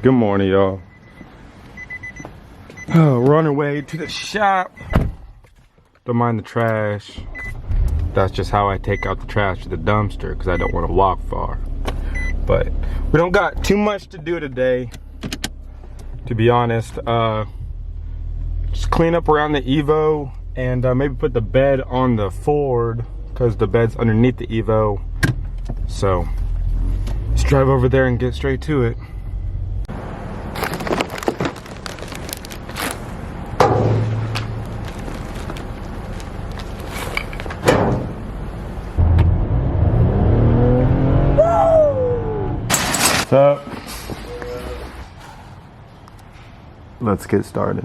Good morning, y'all. Oh, we're on our way to the shop. Don't mind the trash. That's just how I take out the trash to the dumpster because I don't want to walk far. But we don't got too much to do today, to be honest. Just clean up around the Evo and maybe put the bed on the Ford because the bed's underneath the Evo. So let's drive over there and get straight to it. What's up? Let's get started.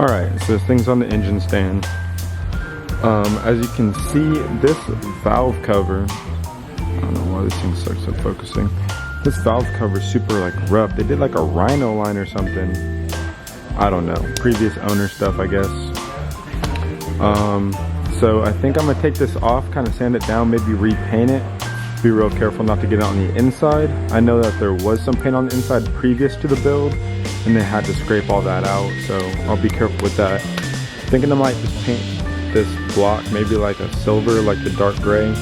Alright, so this thing's on the engine stand. As you can see, this valve cover, I don't know why this thing sucks at focusing. This valve cover is super like rough. They did like a rhino line or something. I don't know. Previous owner stuff, I guess. So I think I'm gonna take this off, kind of sand it down, maybe repaint it. Be real careful not to get it on the inside. I know that there was some paint on the inside previous to the build, and they had to scrape all that out. So I'll be careful with that. Thinking I might just paint this block maybe like a silver, like the dark gray.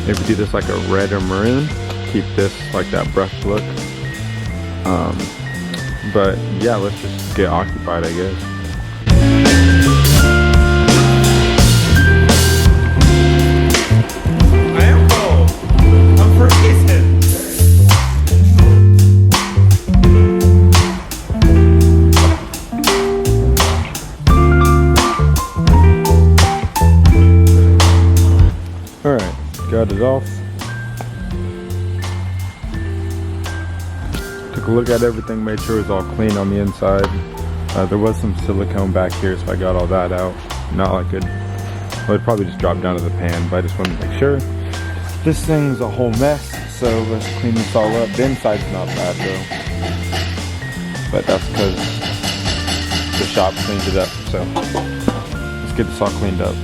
Maybe do this like a red or maroon. Keep this like that brushed look. But yeah, let's just get occupied, I guess. I am cold. I'm freezing. Alright, got it off. Took a look at everything, made sure it was all clean on the inside. There was some silicone back here, so I got all that out. Not like it, well, it'd probably just drop down to the pan, but I just wanted to make sure. This thing's a whole mess, so let's clean this all up. The inside's not bad though, but that's because the shop cleaned it up, so let's get this all cleaned up.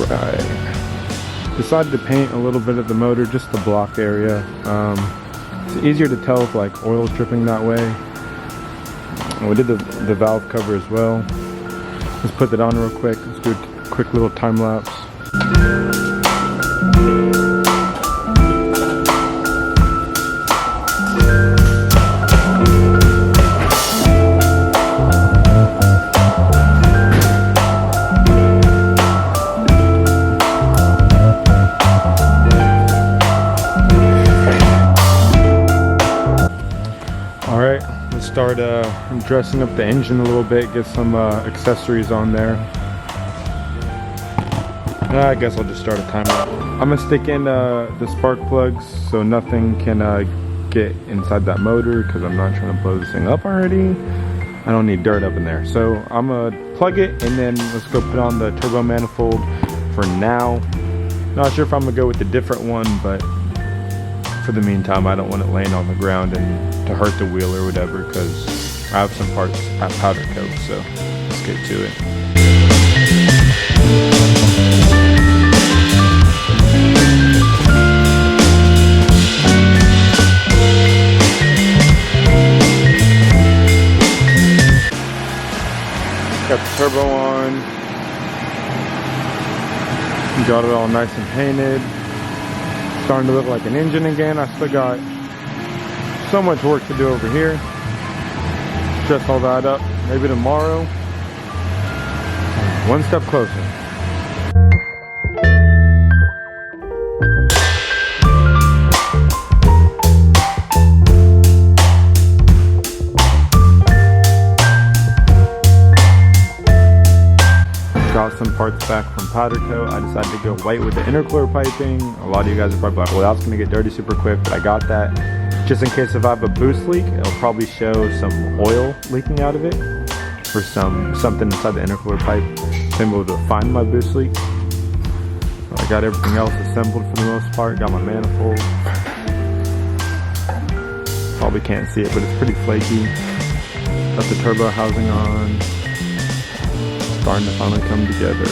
Alright. Decided to paint a little bit of the motor, just the block area. It's easier to tell if like oil's dripping that way. And we did the valve cover as well. Let's put that on real quick. Let's do a quick little time lapse. Alright, let's start dressing up the engine a little bit, get some accessories on there. I guess I'll just start a timer. I'm going to stick in the spark plugs so nothing can get inside that motor because I'm not trying to blow this thing up already. I don't need dirt up in there. So I'm going to plug it and then let's go put on the turbo manifold for now. Not sure if I'm going to go with a different one, but for the meantime, I don't want it laying on the ground and to hurt the wheel or whatever because I have some parts at powder coat, so let's get to it. Got the turbo on. Got it all nice and painted. Starting to look like an engine again. I still got so much work to do over here. Dress all that up. Maybe tomorrow. One step closer. Got some parts back from powder coat. I decided to go white with the intercooler piping. A lot of you guys are probably like, well, that's gonna get dirty super quick, but I got that. Just in case if I have a boost leak, it'll probably show some oil leaking out of it, or something inside the intercooler pipe. So I'm able to find my boost leak. I got everything else assembled for the most part. Got my manifold. Probably can't see it, but it's pretty flaky. Got the turbo housing on. Starting to finally come together.